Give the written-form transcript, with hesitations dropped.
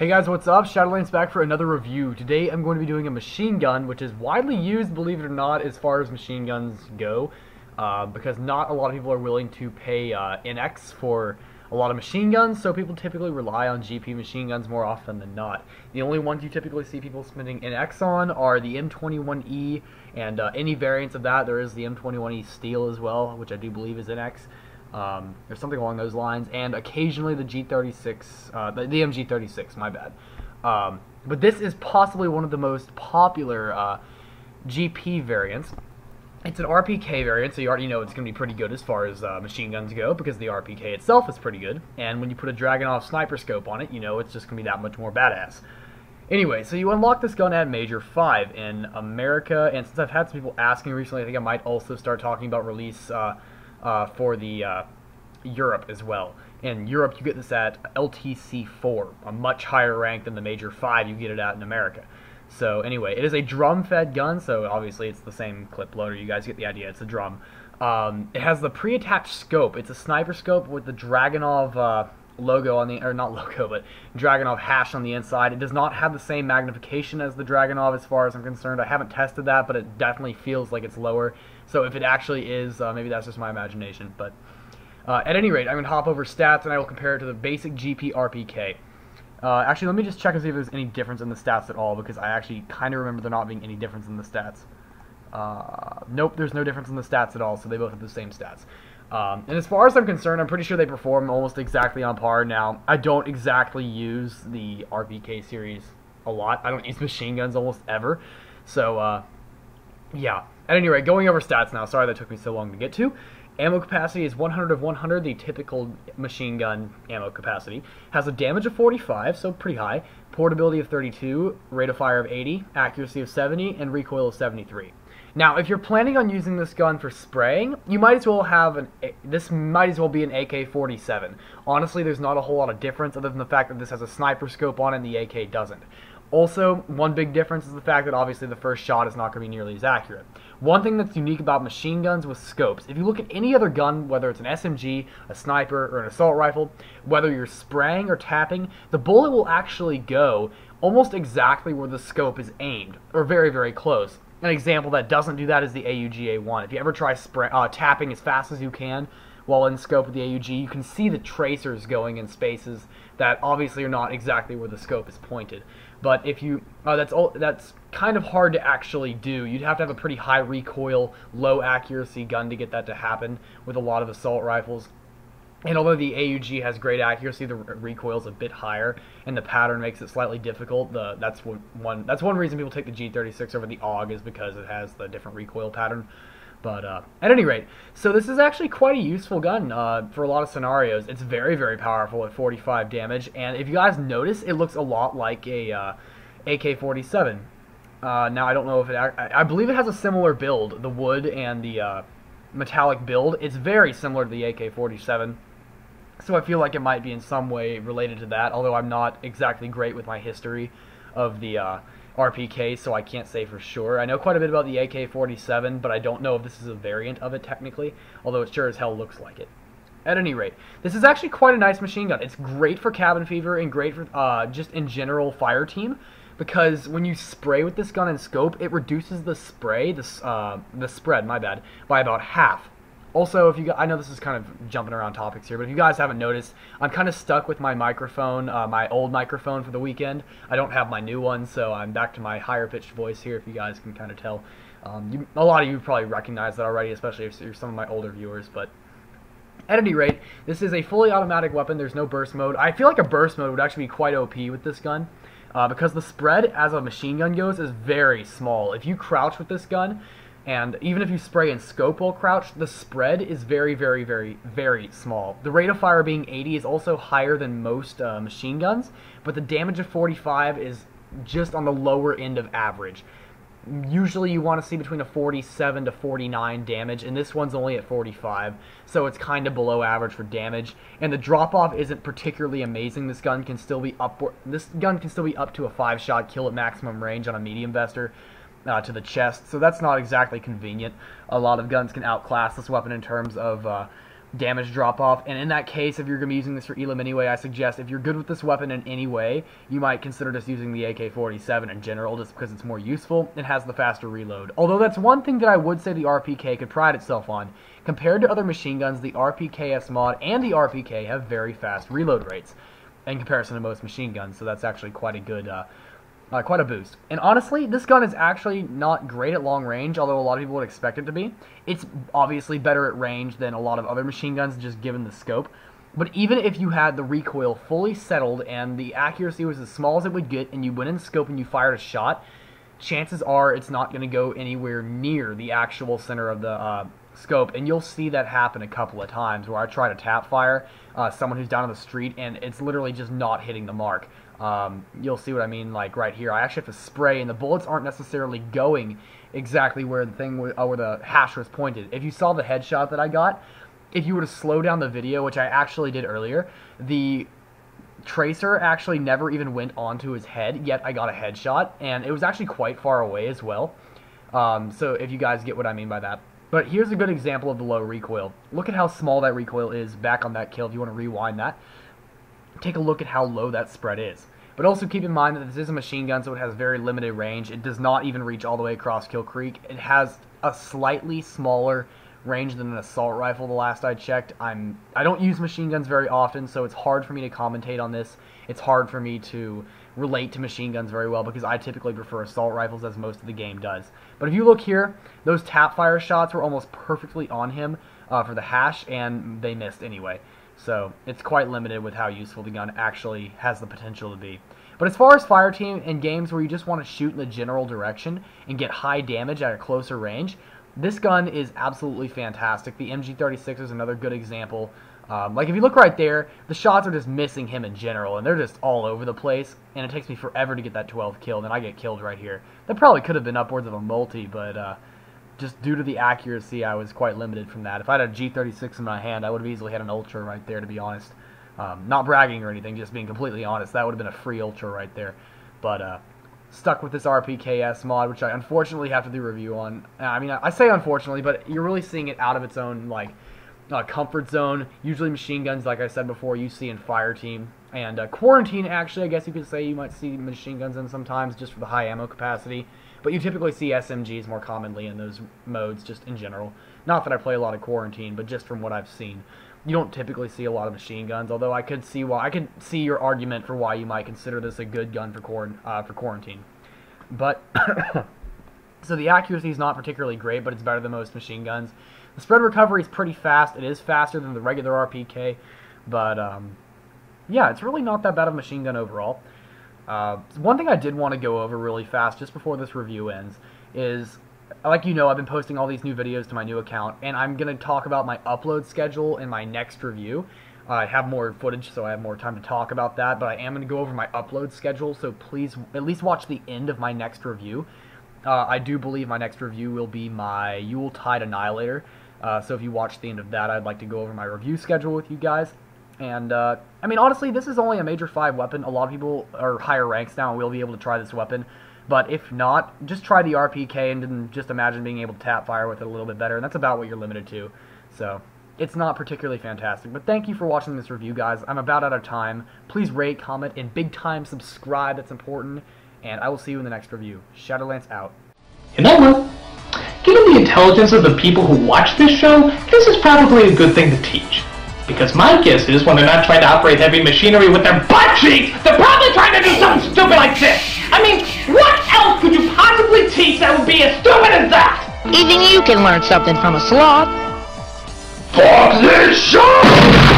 Hey guys, what's up? Shadolance back for another review. Today I'm going to be doing a machine gun, which is widely used, believe it or not, as far as machine guns go, because not a lot of people are willing to pay NX for a lot of machine guns, so people typically rely on GP machine guns more often than not. The only ones you typically see people spending NX on are the M21E and any variants of that. There is the M21E Steel as well, which I do believe is NX. Or something along those lines, and occasionally the G36, the MG36, my bad. But this is possibly one of the most popular GP variants. It's an RPK variant, so you already know it's going to be pretty good as far as machine guns go, because the RPK itself is pretty good, and when you put a Dragunov sniper scope on it, you know it's just going to be that much more badass. Anyway, so you unlock this gun at Major 5 in America, and since I've had some people asking recently, I think I might also start talking about release for the Europe as well. In Europe, you get this at LTC 4, a much higher rank than the Major 5 you get it at in America. So anyway, it is a drum-fed gun, so obviously it's the same clip loader. You guys get the idea. It's a drum. It has the pre-attached scope. It's a sniper scope with the Dragunov logo on the, or not logo, but Dragunov hash on the inside. It does not have the same magnification as the Dragunov as far as I'm concerned. I haven't tested that, but it definitely feels like it's lower. So if it actually is, maybe that's just my imagination. But at any rate, I'm going to hop over stats and I will compare it to the basic GP RPK. Actually, let me just check and see if there's any difference in the stats at all, because I actually kind of remember there not being any difference in the stats. Nope, there's no difference in the stats at all, so they both have the same stats. And as far as I'm concerned, I'm pretty sure they perform almost exactly on par. Now, I don't exactly use the RPK series a lot. I don't use machine guns almost ever. So, yeah. At any rate, going over stats now. Sorry that took me so long to get to. Ammo capacity is 100 of 100, the typical machine gun ammo capacity. Has a damage of 45, so pretty high. Portability of 32, rate of fire of 80, accuracy of 70, and recoil of 73. Now, if you're planning on using this gun for spraying, you might as well have this might as well be an AK-47. Honestly, there's not a whole lot of difference other than the fact that this has a sniper scope on it and the AK doesn't. Also, one big difference is the fact that obviously the first shot is not going to be nearly as accurate. One thing that's unique about machine guns with scopes, if you look at any other gun, whether it's an SMG, a sniper, or an assault rifle, whether you're spraying or tapping, the bullet will actually go almost exactly where the scope is aimed, or very, very close. An example that doesn't do that is the AUG-A1. If you ever try tapping as fast as you can while in scope with the AUG, you can see the tracers going in spaces that obviously are not exactly where the scope is pointed. But if you, that's kind of hard to actually do. You'd have to have a pretty high recoil, low accuracy gun to get that to happen with a lot of assault rifles. And although the AUG has great accuracy, the recoil's a bit higher, and the pattern makes it slightly difficult. That's one reason people take the G36 over the AUG, is because it has the different recoil pattern. But at any rate, so this is actually quite a useful gun for a lot of scenarios. It's very, very powerful at 45 damage, and if you guys notice, it looks a lot like a AK-47. Now, I don't know if it... I believe it has a similar build, the wood and the metallic build. It's very similar to the AK-47, so I feel like it might be in some way related to that, although I'm not exactly great with my history of the RPK, so I can't say for sure. I know quite a bit about the AK-47, but I don't know if this is a variant of it technically, although it sure as hell looks like it. At any rate, this is actually quite a nice machine gun. It's great for cabin fever and great for just in general fire team, because when you spray with this gun and scope, it reduces the spread, my bad, by about half. Also, if you guys, I know this is kind of jumping around topics here, but if you guys haven't noticed, I'm kind of stuck with my microphone, my old microphone for the weekend. I don't have my new one, so I'm back to my higher pitched voice here, if you guys can kind of tell. A lot of you probably recognize that already, especially if you're some of my older viewers, but at any rate, this is a fully automatic weapon. There's no burst mode. I feel like a burst mode would actually be quite OP with this gun, because the spread as a machine gun goes is very small. If you crouch with this gun, and even if you spray and scope while crouched, the spread is very, very, very, very small. The rate of fire being 80 is also higher than most machine guns, but the damage of 45 is just on the lower end of average. Usually you want to see between a 47 to 49 damage, and this one's only at 45, so it's kind of below average for damage. And the drop-off isn't particularly amazing. This gun can still be up to a 5-shot kill at maximum range on a medium vester. To the chest, so that's not exactly convenient. A lot of guns can outclass this weapon in terms of damage drop-off, and in that case, if you're going to be using this for Elim anyway, I suggest if you're good with this weapon in any way, you might consider just using the AK-47 in general, just because it's more useful and has the faster reload. Although that's one thing that I would say the RPK could pride itself on. Compared to other machine guns, the RPKs mod and the RPK have very fast reload rates in comparison to most machine guns, so that's actually quite a good, quite a boost. And honestly, this gun is actually not great at long range, although a lot of people would expect it to be. It's obviously better at range than a lot of other machine guns, just given the scope. But even if you had the recoil fully settled and the accuracy was as small as it would get, and you went in scope and you fired a shot, chances are it's not going to go anywhere near the actual center of the scope. And you'll see that happen a couple of times where I try to tap fire someone who's down on the street, and it's literally just not hitting the mark. You'll see what I mean, like right here. I actually have to spray, and the bullets aren't necessarily going exactly where the thing where the hash was pointed. If you saw the headshot that I got, if you were to slow down the video, which I actually did earlier, the tracer actually never even went onto his head, yet I got a headshot, and it was actually quite far away as well. So if you guys get what I mean by that. But here's a good example of the low recoil. Look at how small that recoil is back on that kill if you want to rewind that. Take a look at how low that spread is. But also keep in mind that this is a machine gun, so it has very limited range. It does not even reach all the way across Kill Creek. It has a slightly smaller range than an assault rifle the last I checked. I don't use machine guns very often, so it's hard for me to commentate on this. It's hard for me to relate to machine guns very well because I typically prefer assault rifles, as most of the game does. But if you look here, those tap fire shots were almost perfectly on him for the hash, and they missed anyway. So it's quite limited with how useful the gun actually has the potential to be. But as far as fire team and games where you just want to shoot in the general direction and get high damage at a closer range, this gun is absolutely fantastic. The MG36 is another good example. Like if you look right there, the shots are just missing him in general, and they're just all over the place, and it takes me forever to get that 12th kill, and I get killed right here. That probably could have been upwards of a multi, but just due to the accuracy, I was quite limited from that. If I had a G36 in my hand, I would have easily had an ultra right there, to be honest. Not bragging or anything, just being completely honest. That would have been a free ultra right there. But stuck with this RPKs mod, which I unfortunately have to do a review on. I mean, I say unfortunately, but you're really seeing it out of its own, like, comfort zone. Usually machine guns, like I said before, you see in fire team. And quarantine, actually, I guess you could say you might see machine guns in sometimes just for the high ammo capacity. But you typically see SMGs more commonly in those modes, just in general. Not that I play a lot of quarantine, but just from what I've seen. You don't typically see a lot of machine guns, although I could see your argument for why you might consider this a good gun for quarantine. But so the accuracy is not particularly great, but it's better than most machine guns. The spread recovery is pretty fast. It is faster than the regular RPK, but yeah, it's really not that bad of a machine gun overall. One thing I did want to go over really fast just before this review ends is, like you know, I've been posting all these new videos to my new account, and I'm going to talk about my upload schedule in my next review. I have more footage, so I have more time to talk about that, but I am going to go over my upload schedule, so please at least watch the end of my next review. I do believe my next review will be my Yuletide Annihilator, so if you watch the end of that, I'd like to go over my review schedule with you guys. And, I mean, honestly, this is only a Major 5 weapon. A lot of people are higher ranks now and will be able to try this weapon. But if not, just try the RPK and then just imagine being able to tap fire with it a little bit better. And that's about what you're limited to. So, it's not particularly fantastic. But thank you for watching this review, guys. I'm about out of time. Please rate, comment, and big time subscribe. That's important. And I will see you in the next review. Shadolance out. You know what? Given the intelligence of the people who watch this show, this is probably a good thing to teach. Because my guess is when they're not trying to operate heavy machinery with their butt cheeks, they're probably trying to do something stupid like this! I mean, what else could you possibly teach that would be as stupid as that? Even you can learn something from a sloth. Fuck this show!